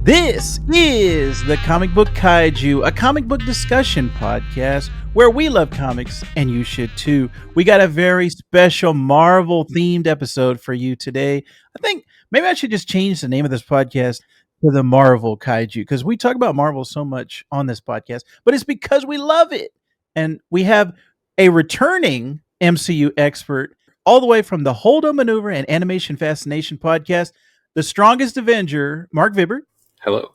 This is the Comic Book Kaiju, a comic book discussion podcast where we love comics and you should too. We got a very special Marvel themed episode for you today. I think maybe I should just change the name of this podcast to the Marvel Kaiju because we talk about Marvel so much on this podcast, but it's because we love it. And we have a returning MCU expert all the way from the Holdo Maneuver and Animation Fascination podcast, the strongest Avenger, Mark Vibert. Hello.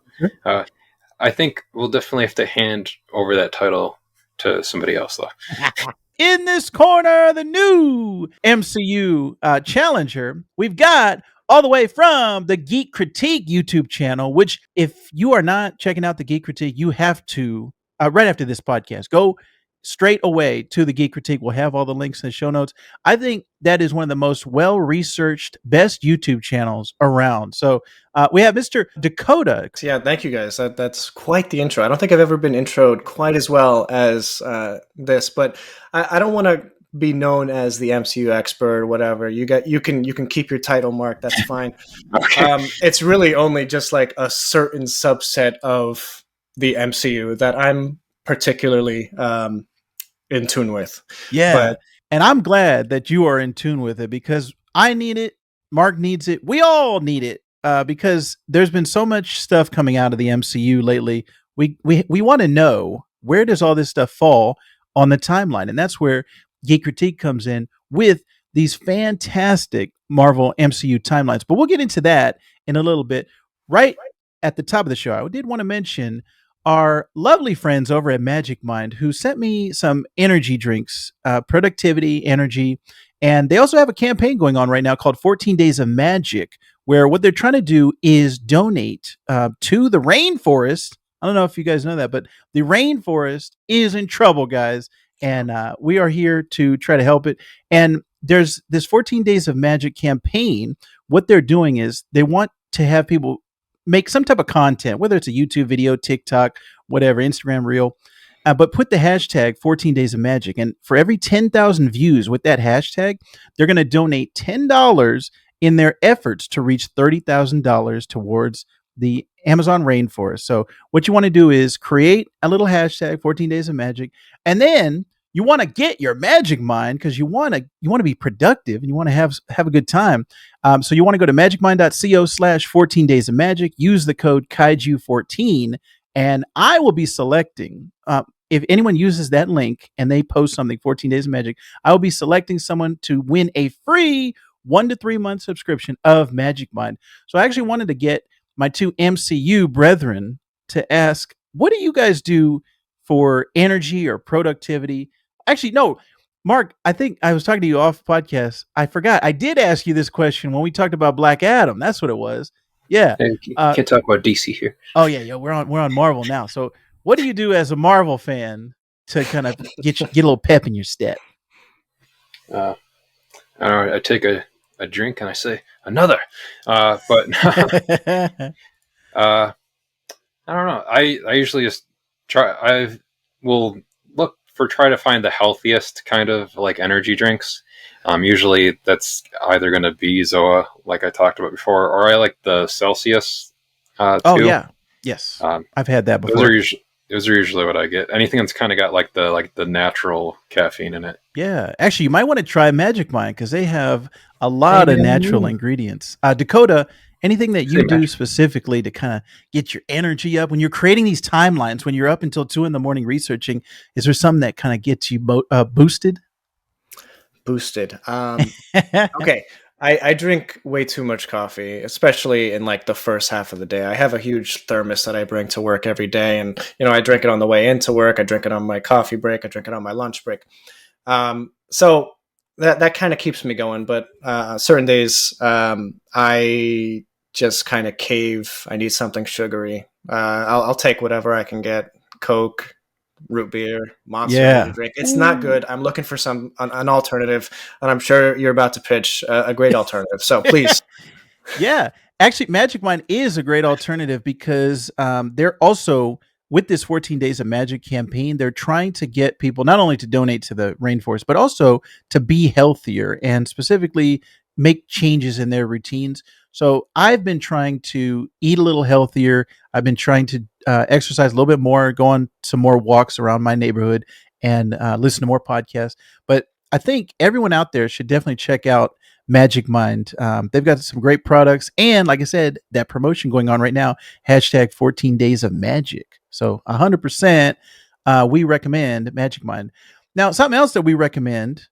I think we'll definitely have to hand over that title to somebody else, though. In this corner, the new MCU challenger, we've got all the way from the Geek Critique YouTube channel, which if you are not checking out the Geek Critique, you have to, right after this podcast, go straight away to the Geek Critique. We'll have all the links in the show notes. I think that is one of the most well-researched, best YouTube channels around. So we have Mr. Dakota. Yeah, thank you guys. That's quite the intro. I don't think I've ever been introed quite as well as this, but I don't want to be known as the MCU expert or whatever. You can keep your title, Mark. That's fine. Okay. It's really only just like a certain subset of the MCU that I'm particularly in tune with. Yeah. And I'm glad that you are in tune with it because I need it. Mark needs it. We all need it because there's been so much stuff coming out of the MCU lately. We want to know, where does all this stuff fall on the timeline? And that's where Geek Critique comes in with these fantastic Marvel MCU timelines. But we'll get into that in a little bit. Right at the top of the show, I did want to mention our lovely friends over at Magic Mind who sent me some energy drinks, productivity, energy. And they also have a campaign going on right now called 14 Days of Magic, where what they're trying to do is donate to the rainforest. I don't know if you guys know that, but the rainforest is in trouble, guys. And we are here to try to help it. And there's this 14 Days of Magic campaign. What they're doing is they want to have people make some type of content, whether it's a YouTube video, TikTok, whatever, Instagram reel, but put the hashtag 14 Days of Magic. And for every 10,000 views with that hashtag, they're going to donate $10 in their efforts to reach $30,000 towards the Amazon rainforest. So what you want to do is create a little hashtag 14 Days of Magic, and then you want to get your Magic Mind because you want to be productive and you want to have a good time. So you want to go to magicmind.co/14 Days of Magic, use the code Kaiju14, and I will be selecting, if anyone uses that link and they post something, 14 Days of Magic, I will be selecting someone to win a free 1 to 3 month subscription of Magic Mind. So I actually wanted to get my two MCU brethren to ask, what do you guys do for energy or productivity? Actually, no, Mark, I think I was talking to you off podcast. I forgot. I did ask you this question when we talked about Black Adam. That's what it was. Yeah. Can't talk about DC here. Oh yeah. We're on Marvel now. So what do you do as a Marvel fan to kind of get a little pep in your step? I don't know. I take a drink and I say another. But I don't know. I usually just try. I will try to find the healthiest kind of like energy drinks. Usually that's either going to be Zoa, like I talked about before, or I like the Celsius. Oh yeah, yes, I've had that before. Those are usually what I get. Anything that's kind of got like the natural caffeine in it. Yeah, actually, you might want to try Magic Mind because they have a lot of natural ingredients. Dakota, anything that you do specifically to kind of get your energy up when you're creating these timelines, when you're up until 2 a.m. researching, is there something that kind of gets you boosted? Boosted. Okay. I drink way too much coffee, especially in like the first half of the day. I have a huge thermos that I bring to work every day. And, I drink it on the way into work. I drink it on my coffee break. I drink it on my lunch break. So that kind of keeps me going. But certain days, I just kind of cave. I need something sugary. I'll take whatever I can get. Coke, root beer, Monster energy drink. It's not good. I'm looking for an alternative, and I'm sure you're about to pitch a great alternative. So please. Yeah, actually, Magic Mind is a great alternative because they're also, with this 14 Days of Magic campaign, they're trying to get people not only to donate to the rainforest, but also to be healthier and specifically make changes in their routines. So I've been trying to eat a little healthier. I've been trying to exercise a little bit more, go on some more walks around my neighborhood, and listen to more podcasts. But I think everyone out there should definitely check out Magic Mind. They've got some great products, and like I said, that promotion going on right now. Hashtag 14 days of magic. So 100%, we recommend Magic Mind. Now, something else that we recommend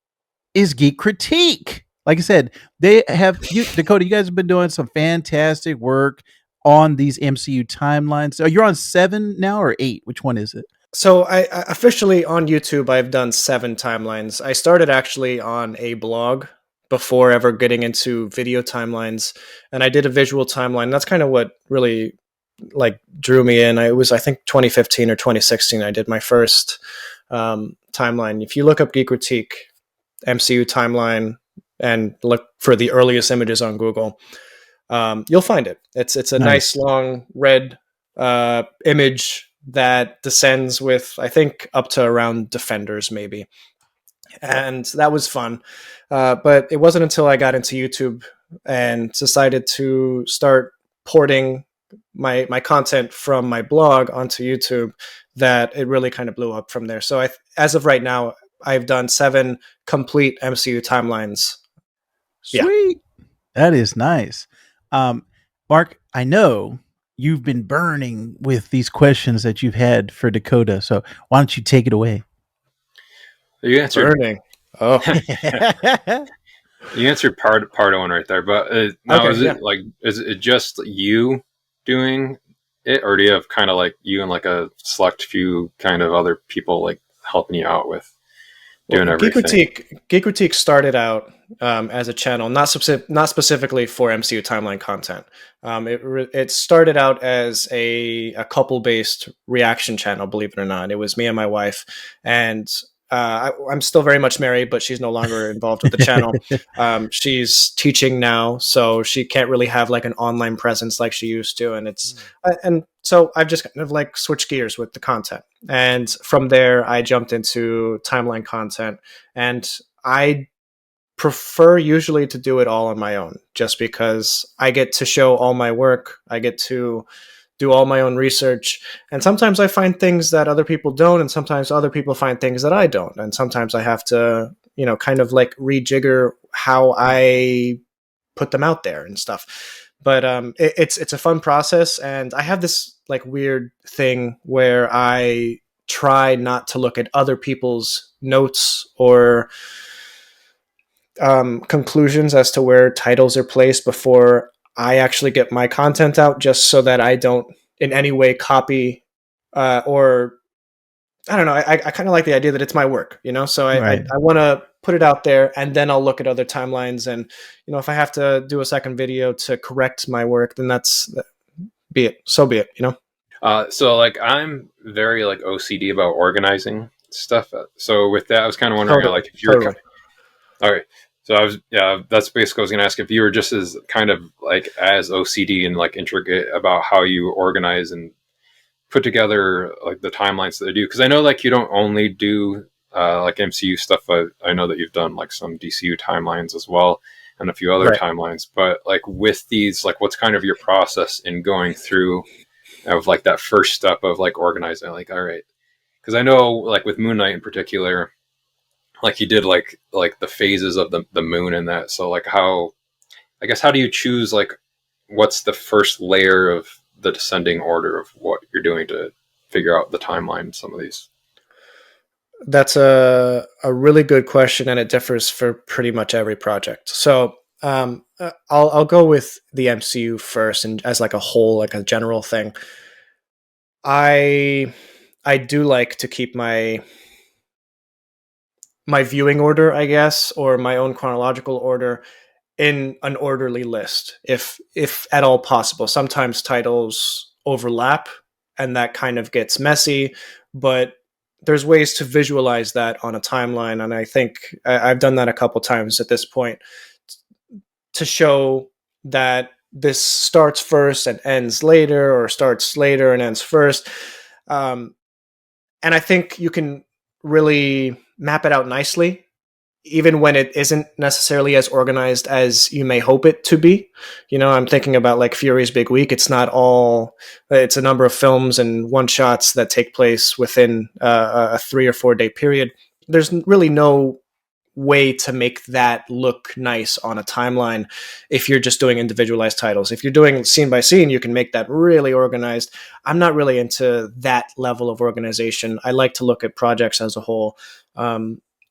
is Geek Critique. Like I said, they have Dakota. You guys have been doing some fantastic work on these MCU timelines. So you're on 7 now or 8? Which one is it? So I officially on YouTube, I've done 7 timelines. I started actually on a blog before ever getting into video timelines, and I did a visual timeline. That's kind of what really like drew me in. It was, I think, 2015 or 2016. I did my first timeline. If you look up Geek Critique MCU timeline and look for the earliest images on Google, you'll find it. It's a nice long red image that descends with, I think, up to around Defenders maybe. And that was fun. But it wasn't until I got into YouTube and decided to start porting my content from my blog onto YouTube that it really kind of blew up from there. So as of right now, I've done 7 complete MCU timelines. Sweet. Yeah. That is nice. Mark, I know you've been burning with these questions that you've had for Dakota. So why don't you take it away? You answered burning. Oh, you answered part of one right there. But now, is it just you doing it, or do you have kind of like you and like a select few kind of other people like helping you out with doing everything? Geek Critique started out as a channel, not specifically for MCU timeline content. It started out as a couple based reaction channel. Believe it or not, it was me and my wife, and I'm still very much married, but she's no longer involved with the channel. She's teaching now, so she can't really have like an online presence like she used to, and and so I've just kind of like switched gears with the content, and from there I jumped into timeline content, and I prefer usually to do it all on my own, just because I get to show all my work, I get to do all my own research, and sometimes I find things that other people don't, and sometimes other people find things that I don't, and sometimes I have to, kind of like rejigger how I put them out there and stuff. But it's a fun process, and I have this like weird thing where I try not to look at other people's notes or conclusions as to where titles are placed before I actually get my content out, just so that I don't in any way copy or I don't know. I kind of like the idea that it's my work, so I want to put it out there, and then I'll look at other timelines, and if I have to do a second video to correct my work, then be it. So like I'm very like OCD about organizing stuff. So with that, I was kind of wondering like if you're all right. So that's basically I was going to ask if you were just as kind of like as OCD and like intricate about how you organize and put together like the timelines that they do. Because I know like you don't only do like MCU stuff. I know that you've done like some DCU timelines as well and a few other timelines. But like with these, like what's kind of your process in going through of like that first step of like organizing? Like, all right, because I know like with Moon Knight in particular, like you did like the phases of the moon and that. So like how do you choose like what's the first layer of the descending order of what you're doing to figure out the timeline of some of these? That's a really good question, and it differs for pretty much every project. So I'll go with the MCU first, and as like a whole, like a general thing. I do like to keep my viewing order, I guess, or my own chronological order in an orderly list, if at all possible. Sometimes titles overlap, and that kind of gets messy, but there's ways to visualize that on a timeline, and I think I've done that a couple times at this point to show that this starts first and ends later, or starts later and ends first. And I think you can really map it out nicely even when it isn't necessarily as organized as you may hope it to be. I'm thinking about like Fury's Big Week. It's not all, it's a number of films and one shots that take place within a 3 or 4 day period. There's really no way to make that look nice on a timeline if you're just doing individualized titles. If you're doing scene by scene, you can make that really organized. I'm not really into that level of organization. I like to look at projects as a whole.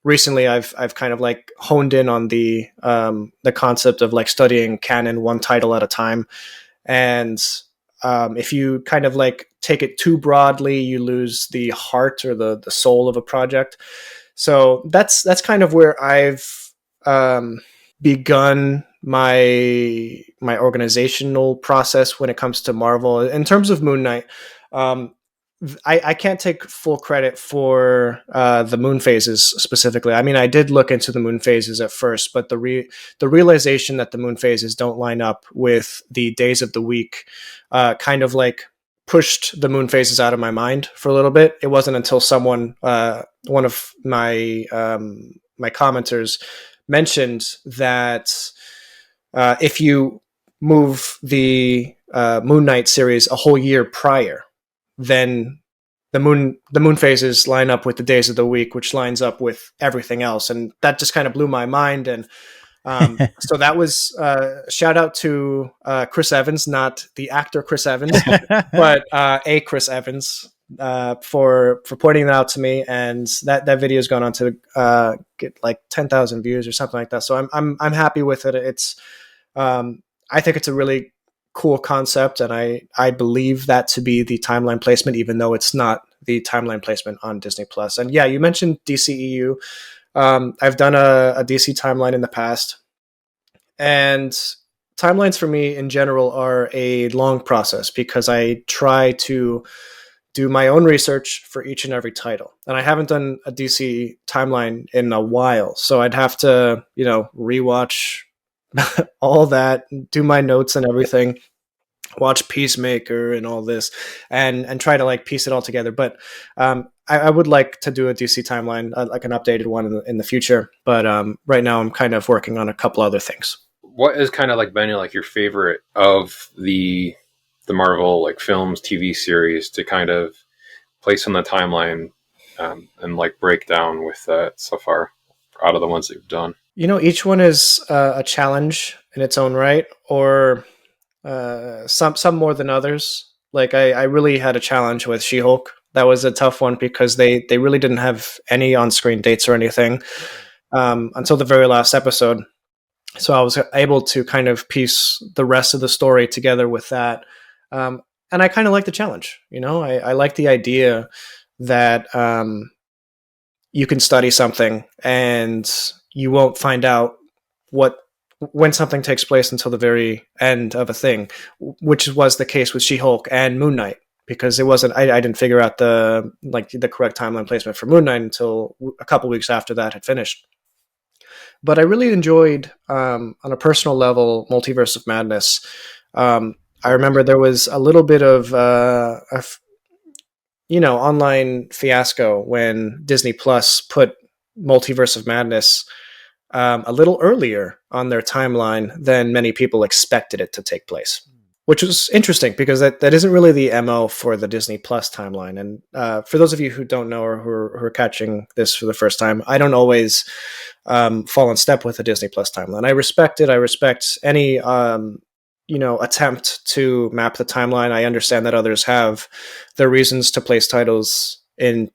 Recently I've kind of like honed in on the concept of like studying canon one title at a time. And if you kind of like take it too broadly, you lose the heart or the soul of a project. So that's kind of where I've begun my organizational process when it comes to Marvel. In terms of Moon Knight, I can't take full credit for the moon phases specifically. I mean, I did look into the moon phases at first, but the realization that the moon phases don't line up with the days of the week kind of like pushed the moon phases out of my mind for a little bit. It wasn't until someone, one of my my commenters, mentioned that if you move the Moon Knight series a whole year prior, then the moon phases line up with the days of the week, which lines up with everything else, and that just kind of blew my mind. And so that was shout out to Chris Evans, not the actor Chris Evans, but a Chris Evans for pointing that out to me. And that video has gone on to get like 10,000 views or something like that. So I'm happy with it. It's I think it's a really cool concept, and I believe that to be the timeline placement, even though it's not the timeline placement on Disney Plus. And yeah, you mentioned DCEU. I've done a DC timeline in the past, and timelines for me in general are a long process because I try to do my own research for each and every title. And I haven't done a DC timeline in a while, so I'd have to, rewatch all that, do my notes and everything, watch Peacemaker and all this, and try to like piece it all together. But I would like to do a DC timeline, like an updated one in the future. But right now I'm kind of working on a couple other things. What has kind of like been like your favorite of the Marvel like films, TV series to kind of place on the timeline and like break down with that so far out of the ones that you've done? Each one is a challenge in its own right, or some more than others. Like I really had a challenge with She-Hulk. That was a tough one because they really didn't have any on-screen dates or anything until the very last episode. So I was able to kind of piece the rest of the story together with that. And I kind of like the challenge. I like the idea that you can study something and you won't find out when something takes place until the very end of a thing, which was the case with She-Hulk and Moon Knight, because it wasn't. I didn't figure out the correct timeline placement for Moon Knight until a couple weeks after that had finished. But I really enjoyed, on a personal level, Multiverse of Madness. I remember there was a little bit of online fiasco when Disney Plus put Multiverse of Madness a little earlier on their timeline than many people expected it to take place, which was interesting because that isn't really the MO for the Disney Plus timeline. And for those of you who don't know or who are catching this for the first time, I don't always fall in step with the Disney Plus timeline. I respect it. I respect any attempt to map the timeline. I understand that others have their reasons to place titles in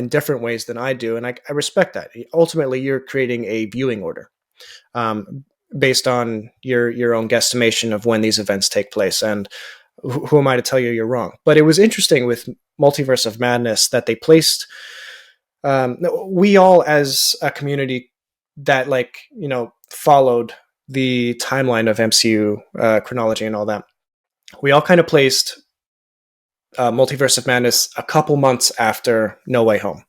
different ways than I do. And I respect that. Ultimately, you're creating a viewing order based on your own guesstimation of when these events take place. And who am I to tell you you're wrong? But it was interesting with Multiverse of Madness that they placed, we all as a community that followed the timeline of MCU chronology and all that, we all kind of placed Multiverse of Madness a couple months after No Way Home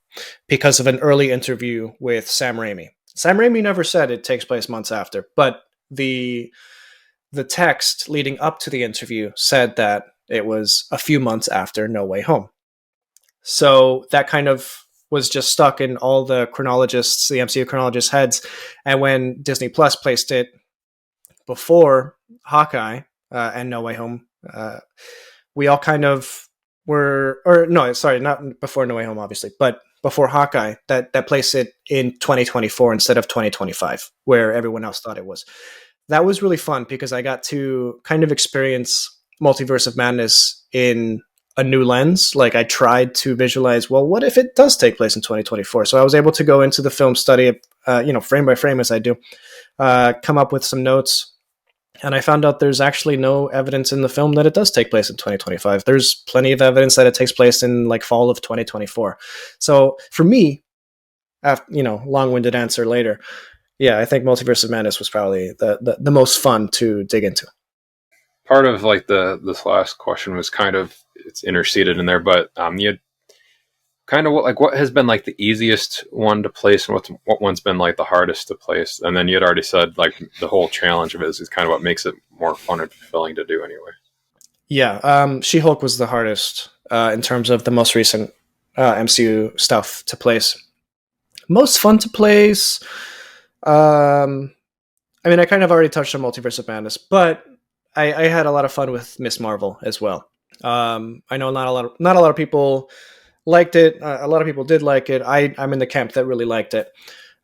because of an early interview with Sam Raimi. Sam Raimi never said it takes place months after, but the text leading up to the interview said that it was a few months after No Way Home. So that kind of was just stuck in all the chronologists, the MCU chronologists' heads. And when Disney Plus placed it before Hawkeye and No Way Home, we all kind of were, or no, sorry, not before No Way Home, obviously, but before Hawkeye, that placed it in 2024 instead of 2025, where everyone else thought it was. That was really fun because I got to kind of experience Multiverse of Madness in a new lens. Like I tried to visualize, well, what if it does take place in 2024? So I was able to go into the film, study it, frame by frame as I do, come up with some notes. And I found out there's actually no evidence in the film that it does take place in 2025. There's plenty of evidence that it takes place in like fall of 2024. So for me, after, long-winded answer later, yeah, I think Multiverse of Madness was probably the most fun to dig into. Part of like this last question was kind of, it's interceded in there, but you had kind of what has been like the easiest one to place and what one's been like the hardest to place. And then you had already said like the whole challenge of it is kind of what makes it more fun and fulfilling to do anyway. Yeah, She-Hulk was the hardest in terms of the most recent MCU stuff to place. Most fun to place. I mean, I kind of already touched on Multiverse of Madness, but I had a lot of fun with Miss Marvel as well. I know not a lot of people liked it. A lot of people did like it. I'm in the camp that really liked it,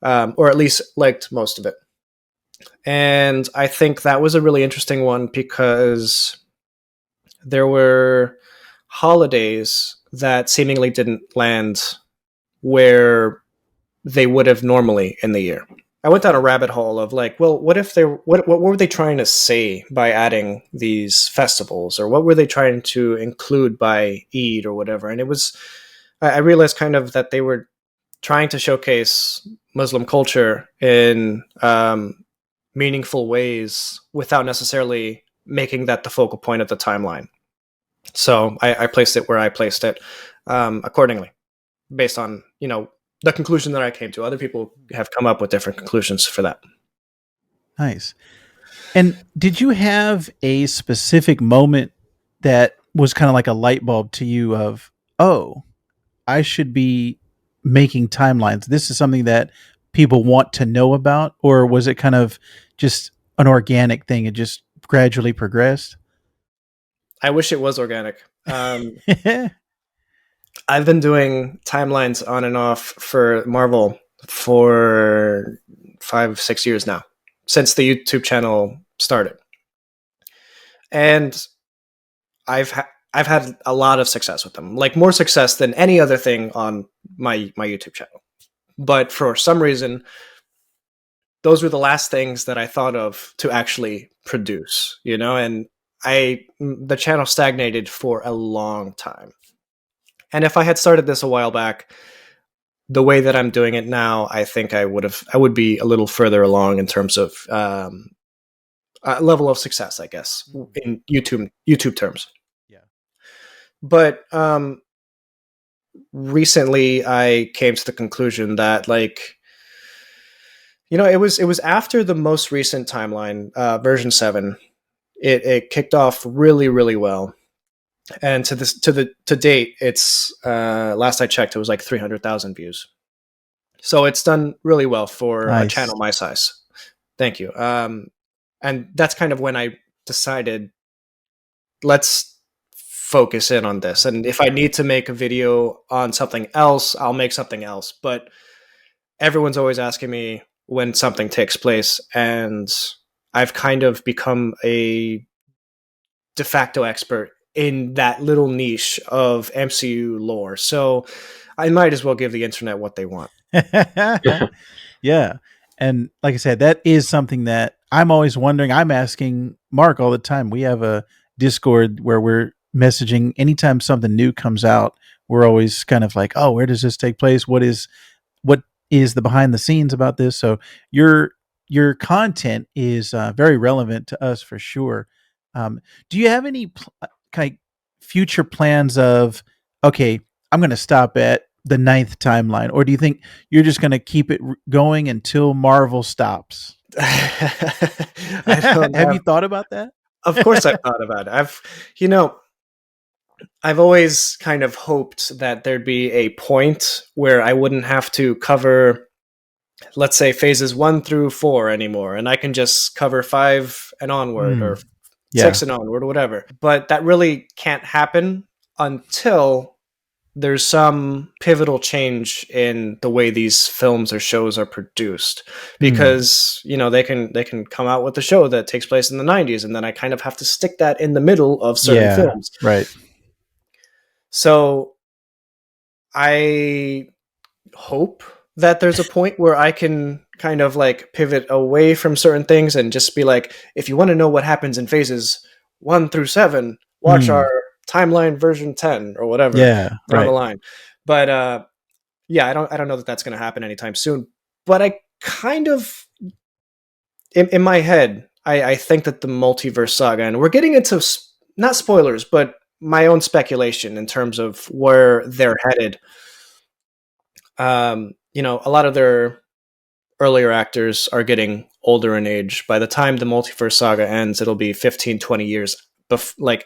or at least liked most of it. And I think that was a really interesting one because there were holidays that seemingly didn't land where they would have normally in the year. I went down a rabbit hole of like, well, what were they trying to say by adding these festivals, or what were they trying to include by Eid or whatever? And I realized kind of that they were trying to showcase Muslim culture in meaningful ways without necessarily making that the focal point of the timeline. So I placed it where I placed it accordingly, based on, the conclusion that I came to. Other people have come up with different conclusions for that. Nice. And did you have a specific moment that was kind of like a light bulb to you of, oh, I should be making timelines? This is something that people want to know about? Or was it kind of just an organic thing? It just gradually progressed? I wish it was organic. I've been doing timelines on and off for Marvel for 5-6 years now, since the YouTube channel started. And I've had a lot of success with them, like more success than any other thing on my YouTube channel. But for some reason, those were the last things that I thought of to actually produce, and the channel stagnated for a long time. And if I had started this a while back, the way that I'm doing it now, I think I would be a little further along in terms of level of success, I guess, in YouTube terms. Yeah. But recently, I came to the conclusion that, it was after the most recent timeline, version 7. It kicked off really, really well. And to date, it's last I checked, it was like 300,000 views. So it's done really well for a channel my size. Thank you. And that's kind of when I decided, let's focus in on this. And if I need to make a video on something else, I'll make something else. But everyone's always asking me when something takes place, and I've kind of become a de facto expert in that little niche of MCU lore. So I might as well give the internet what they want. Yeah. And like I said, that is something that I'm always wondering. I'm asking Mark all the time. We have a Discord where we're messaging anytime something new comes out. We're always kind of like, oh, where does this take place? What is the behind the scenes about this? So your content is very relevant to us for sure. Do you have any kind of future plans of, okay, I'm going to stop at the 9th timeline, or do you think you're just going to keep it going until Marvel stops? Have you thought about that? Of course I've thought about it. I've always kind of hoped that there'd be a point where I wouldn't have to cover, let's say, phases 1 through 4 anymore, and I can just cover 5 and onward, or Yeah. 6 and onward, or whatever. But that really can't happen until there's some pivotal change in the way these films or shows are produced, because they can come out with a show that takes place in the 90s, and then I kind of have to stick that in the middle of certain films. Right. So I hope that there's a point where I can kind of like pivot away from certain things and just be like, if you want to know what happens in phases 1 through 7, watch our timeline version 10 or whatever down the line. But I don't know that that's going to happen anytime soon. But I kind of, in my head, I think that the multiverse saga, and we're getting into not spoilers, but my own speculation in terms of where they're headed. A lot of their earlier actors are getting older in age. By the time the multiverse saga ends, it'll be 15, 20 years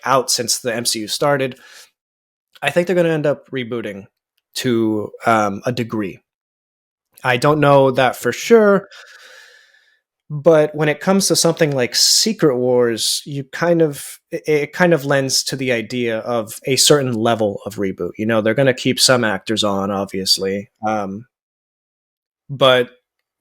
out since the MCU started. I think they're going to end up rebooting to a degree. I don't know that for sure, but when it comes to something like Secret Wars, it kind of lends to the idea of a certain level of reboot. They're going to keep some actors on, obviously, but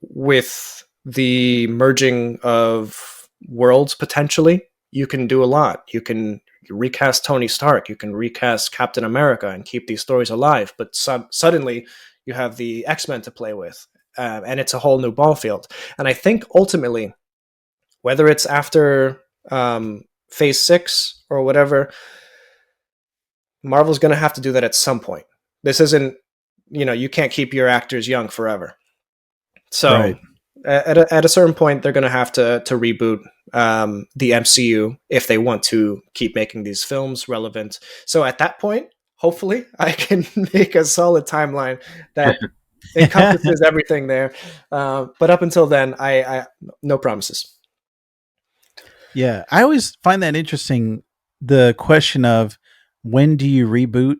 with the merging of worlds, potentially, you can do a lot. You can recast Tony Stark, you can recast Captain America and keep these stories alive, but suddenly you have the X-Men to play with, and it's a whole new ball field. And I think ultimately, whether it's after phase 6 or whatever, Marvel's going to have to do that at some point. This isn't, you can't keep your actors young forever. So at a certain point, they're going to have to reboot the MCU if they want to keep making these films relevant. So at that point, hopefully, I can make a solid timeline that encompasses everything there. But up until then, I no promises. Yeah, I always find that interesting, the question of when do you reboot?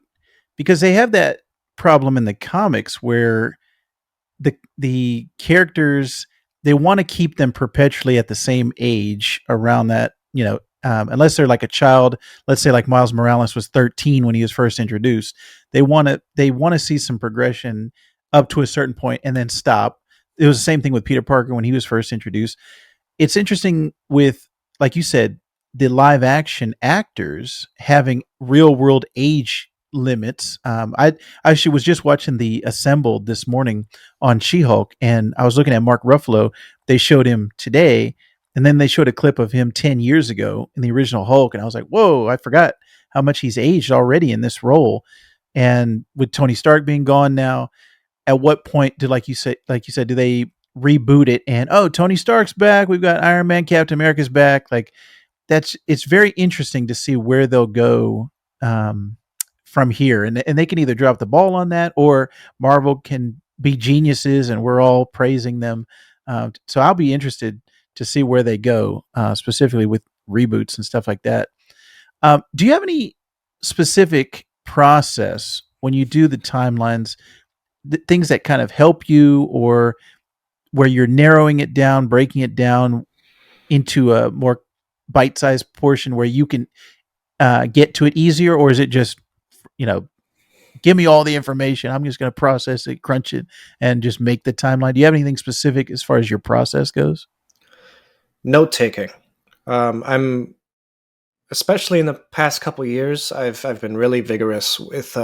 Because they have that problem in the comics where the characters, they want to keep them perpetually at the same age around that, unless they're like a child. Let's say like Miles Morales was 13 when he was first introduced. They want to see some progression up to a certain point and then stop. It was the same thing with Peter Parker when he was first introduced. It's interesting with, like you said, the live action actors having real world age limits. I actually was just watching the Assembled this morning on She-Hulk, and I was looking at Mark Ruffalo. They showed him today, and then they showed a clip of him 10 years ago in the original Hulk, and I was like, whoa, I forgot how much he's aged already in this role. And with Tony Stark being gone now, at what point do, like you said, do they reboot it and, oh, Tony Stark's back, we've got Iron Man, Captain America's back? Like, it's very interesting to see where they'll go from here, and they can either drop the ball on that, or Marvel can be geniuses and we're all praising them. So I'll be interested to see where they go, specifically with reboots and stuff like that. Do you have any specific process when you do the timelines, things that kind of help you, or where you're narrowing it down, breaking it down into a more bite-sized portion where you can get to it easier? Or is it just, give me all the information, I'm just going to process it, crunch it, and just make the timeline? Do you have anything specific as far as your process goes? Note taking. I'm, especially in the past couple of years, I've been really vigorous with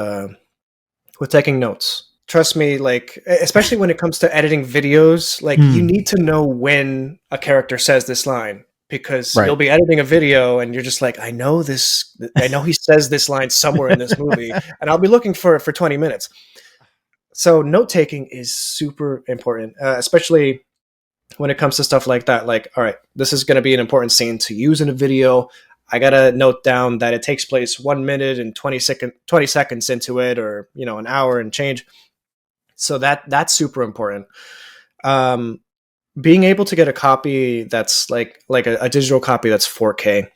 taking notes. Trust me, like, especially when it comes to editing videos, like, you need to know when a character says this line, because you'll be editing a video and you're just like, I know he says this line somewhere in this movie, and I'll be looking for it for 20 minutes. So note taking is super important, especially when it comes to stuff like that. Like, all right, this is going to be an important scene to use in a video. I got to note down that it takes place 1 minute and 20 seconds into it, or, an hour and change. So that's super important. Being able to get a copy that's like a digital copy that's 4K,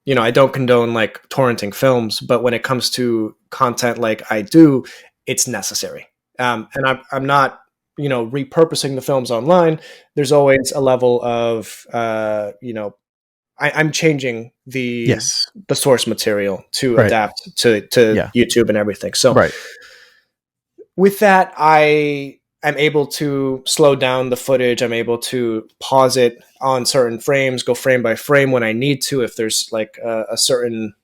I don't condone like torrenting films, but when it comes to content like I do, it's necessary. And I'm not, repurposing the films online. There's always a level of, I'm changing the Yes. source material to Right. adapt to Yeah. YouTube and everything. So Right. with that, I am able to slow down the footage. I'm able to pause it on certain frames, go frame by frame when I need to. If there's like a certain,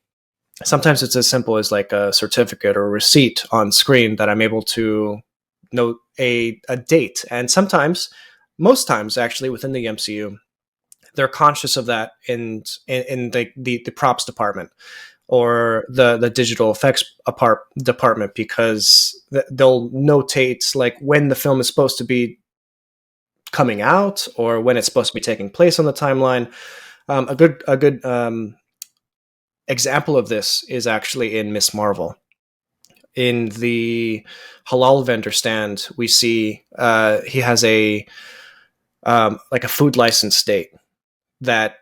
sometimes it's as simple as like a certificate or a receipt on screen that I'm able to note a date. And sometimes, most times actually within the MCU, they're conscious of that in the props department or the digital effects department, because they'll notate like when the film is supposed to be coming out or when it's supposed to be taking place on the timeline. A good example of this is actually in Miss Marvel. In the halal vendor stand, we see he has a like a food license date that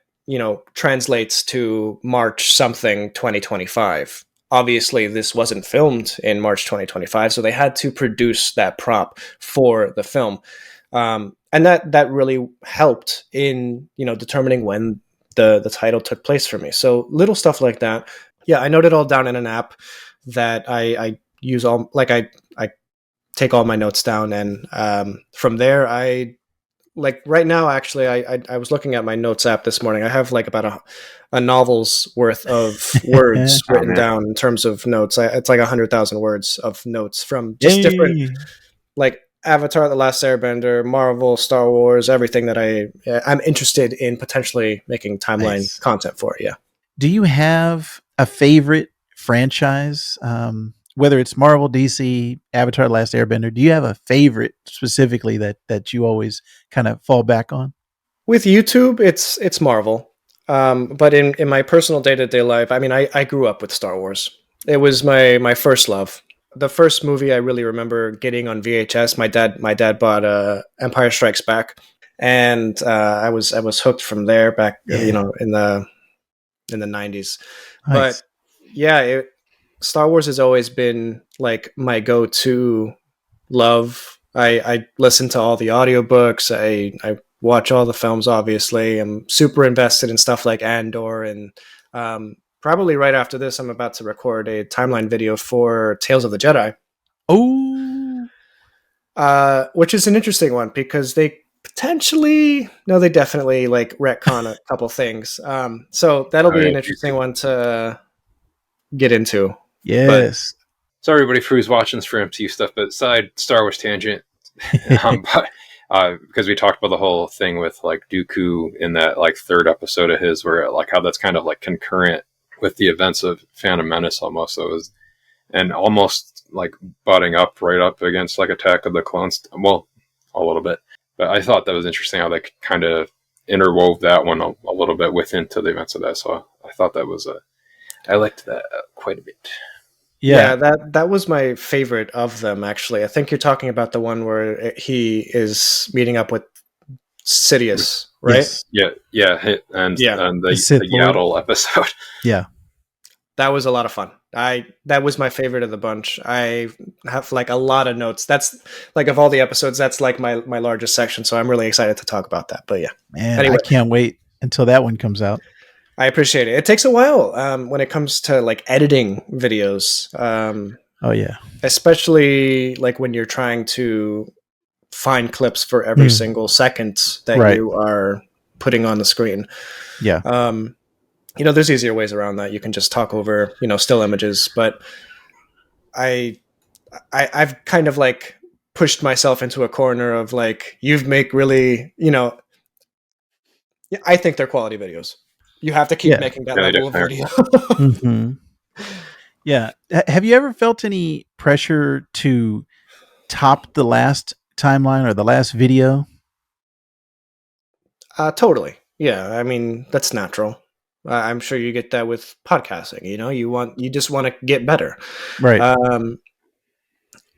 translates to March something 2025. Obviously this wasn't filmed in March 2025, so they had to produce that prop for the film, and that really helped in determining when the title took place for me. So little stuff like that. Yeah, I note it all down in an app that I use. All like I take all my notes down, and from there I, like right now, actually, I was looking at my notes app this morning. I have like about a novel's worth of words written down in terms of notes. It's like 100,000 words of notes from just different, like Avatar: The Last Airbender, Marvel, Star Wars, everything that I'm interested in potentially making timeline content for. Yeah. Do you have a favorite franchise? Whether it's Marvel, DC, Avatar: The Last Airbender, do you have a favorite specifically that you always kind of fall back on? With YouTube, it's Marvel. But in my personal day-to-day life, I mean, I grew up with Star Wars. It was my first love. The first movie I really remember getting on VHS, my dad bought Empire Strikes Back, and I was hooked from there back, in the 90s. Nice. But yeah, Star Wars has always been like my go-to love. I listen to all the audiobooks. I watch all the films, obviously. I'm super invested in stuff like Andor. And probably right after this, I'm about to record a timeline video for Tales of the Jedi. Oh. Which is an interesting one because they definitely like retcon a couple things. So that'll be an interesting one to get into. Yes. But, so everybody who's watching this for MCU stuff, but side Star Wars tangent, because we talked about the whole thing with like Dooku in that like third episode of his, where like how that's kind of like concurrent with the events of Phantom Menace almost. So it was, and almost like butting up right up against like Attack of the Clones. Well, a little bit, but I thought that was interesting how they kind of interwove that one a little bit into the events of that. So I thought that was I liked that quite a bit. Yeah, that was my favorite of them, actually. I think you're talking about the one where he is meeting up with Sidious, right? Yes. Yeah, and the Yaddle episode. Yeah. That was a lot of fun. That was my favorite of the bunch. I have like a lot of notes. That's like, of all the episodes, that's like my largest section, so I'm really excited to talk about that. But yeah. Man, anyway, I can't wait until that one comes out. I appreciate it. It takes a while when it comes to like editing videos. Oh yeah, especially like when you're trying to find clips for every single second that you are putting on the screen. Yeah. There's easier ways around that. You can just talk over, still images. But I've kind of like pushed myself into a corner of like, you've make really, I think they're quality videos. You have to keep making that level of video. Mm-hmm. Yeah. Have you ever felt any pressure to top the last timeline or the last video? Totally. Yeah. I mean, that's natural. I'm sure you get that with podcasting. You just want to get better. Right.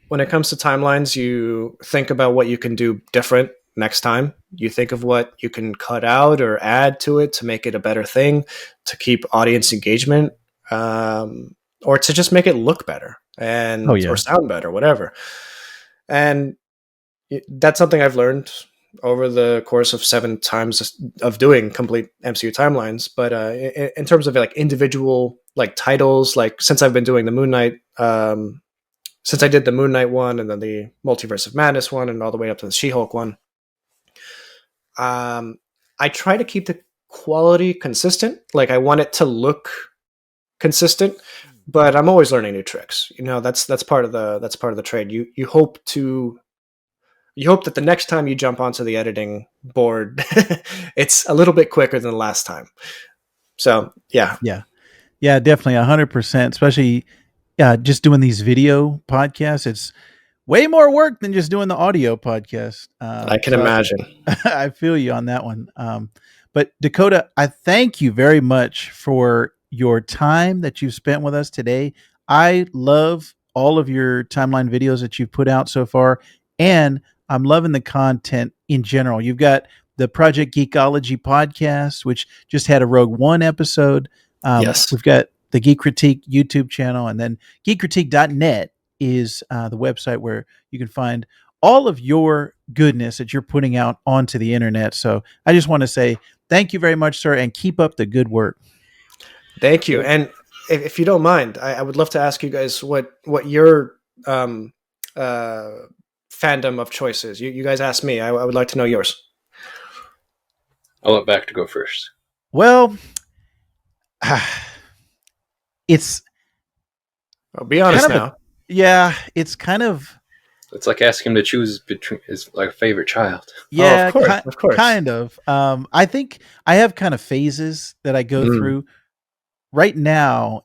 When it comes to timelines, you think about what you can do different next time. You think of what you can cut out or add to it to make it a better thing, to keep audience engagement, or to just make it look better or sound better, whatever. And that's something I've learned over the course of 7 times of doing complete MCU timelines. But in terms of like individual like titles, like since I've been doing the Moon Knight, since I did the Moon Knight one and then the Multiverse of Madness one and all the way up to the She-Hulk one, I try to keep the quality consistent. Like I want it to look consistent, but I'm always learning new tricks. That's part of the trade. You hope that the next time you jump onto the editing board, it's a little bit quicker than the last time. So yeah, definitely 100%. Especially just doing these video podcasts, it's way more work than just doing the audio podcast. I can imagine. I feel you on that one. But Dakota, I thank you very much for your time that you've spent with us today. I love all of your timeline videos that you've put out so far, and I'm loving the content in general. You've got the Project Geekology podcast, which just had a Rogue One episode. Yes. We've got the Geek Critique YouTube channel, and then geekcritique.net is the website where you can find all of your goodness that you're putting out onto the internet. So I just want to say thank you very much, sir, and keep up the good work. Thank you. And if you don't mind, I would love to ask you guys what your fandom of choice is. You guys asked me. I would like to know yours. I'll let Vactor go first. Well, it's... I'll be honest now. It's kind of... It's like asking him to choose between his like favorite child. Yeah, of course. Kind of. I think I have kind of phases that I go through. Right now,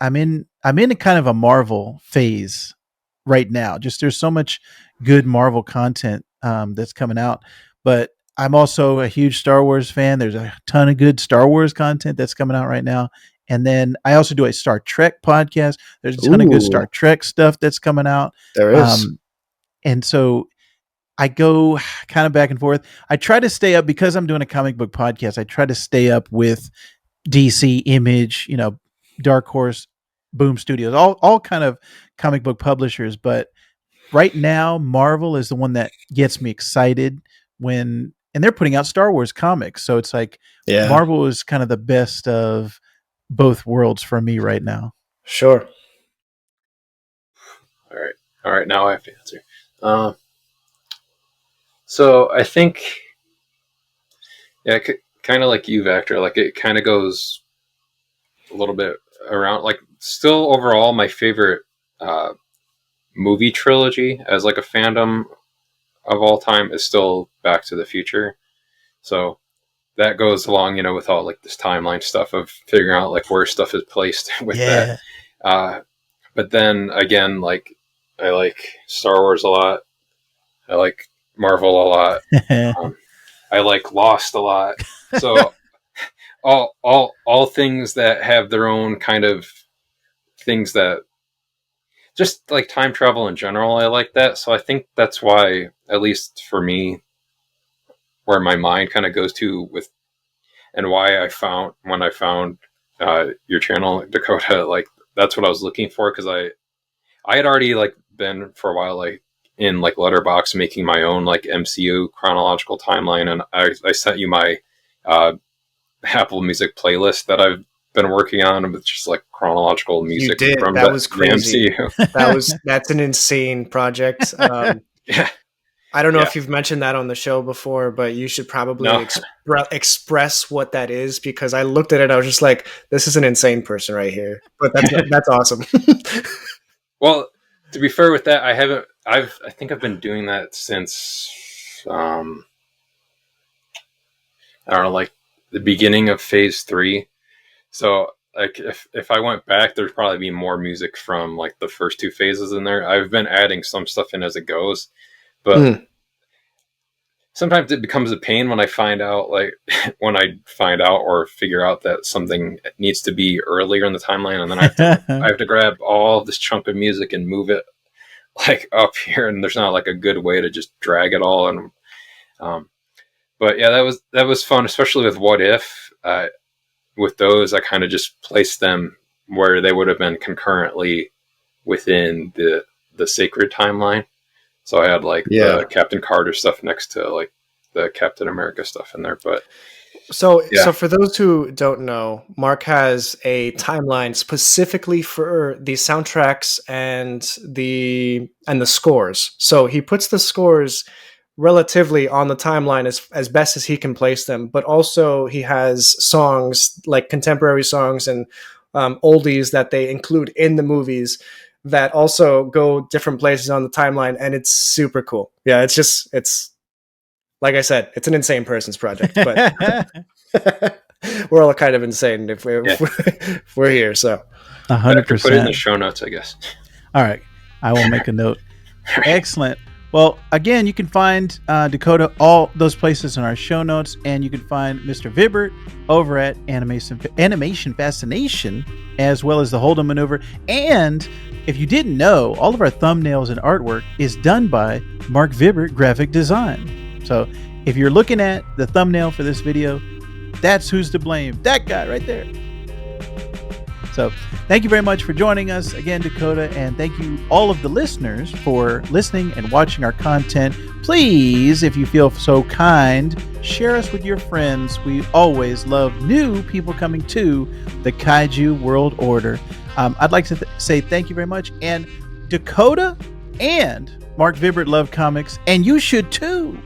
I'm in a kind of a Marvel phase right now. Just there's so much good Marvel content that's coming out, but I'm also a huge Star Wars fan. There's a ton of good Star Wars content that's coming out right now. And then I also do a Star Trek podcast. There's a ton of good Star Trek stuff that's coming out. There is. And so I go kind of back and forth. I try to stay up because I'm doing a comic book podcast. I try to stay up with DC, Image, Dark Horse, Boom Studios, all kind of comic book publishers. But right now, Marvel is the one that gets me excited and they're putting out Star Wars comics. So it's like Marvel is kind of the best of both worlds for me right now. Sure. All right. Now I have to answer. So I think, kind of like you, Vactor, like it kind of goes a little bit around, like still overall my favorite movie trilogy as like a fandom of all time is still Back to the Future. So that goes along, with all like this timeline stuff of figuring out like where stuff is placed with that. But then again, like I like Star Wars a lot. I like Marvel a lot. I like Lost a lot. So all things that have their own kind of things that just like time travel in general, I like that. So I think that's why, at least for me, where my mind kind of goes to with, and why when I found your channel, Dakota, like that's what I was looking for. Cause I had already like been for a while, like in like Letterboxd making my own like MCU chronological timeline. And I sent you my Apple Music playlist that I've been working on with just like chronological music. You did. From that was crazy. The MCU. That's an insane project. Yeah. I don't know if you've mentioned that on the show before, but you should probably express what that is, because I looked at it, I was just like, this is an insane person right here. But that's awesome. Well, to be fair with that, I think I've been doing that since I don't know, like the beginning of phase 3. So like if I went back, there'd probably be more music from like the first 2 phases in there. I've been adding some stuff in as it goes, but sometimes it becomes a pain when I find out or figure out that something needs to be earlier in the timeline, and then I have to grab all this chunk of music and move it like up here, and there's not like a good way to just drag it all. And But yeah, that was fun, especially with What If. With those, I kind of just placed them where they would have been concurrently within the sacred timeline. So I had like the Captain Carter stuff next to like the Captain America stuff in there. But so for those who don't know, Mark has a timeline specifically for the soundtracks and the scores. So he puts the scores relatively on the timeline as best as he can place them, but also he has songs like contemporary songs and oldies that they include in the movies that also go different places on the timeline, and it's super cool. Yeah, it's like I said, it's an insane person's project, but we're all kind of insane if we're here. So 100%. Put it in the show notes, I guess. All right, I will make a note. Excellent. Well, again, you can find Dakota all those places in our show notes, and you can find Mr. Vibert over at Animation Fascination, as well as the Hold'em Maneuver. And if you didn't know, all of our thumbnails and artwork is done by Mark Vibert Graphic Design. So if you're looking at the thumbnail for this video, that's who's to blame. That guy right there. So thank you very much for joining us again, Dakota, and thank you all of the listeners for listening and watching our content. Please, if you feel so kind, share us with your friends. We always love new people coming to the Kaiju World Order. I'd like to say thank you very much. And Dakota and Mark Vibert love comics, and you should too.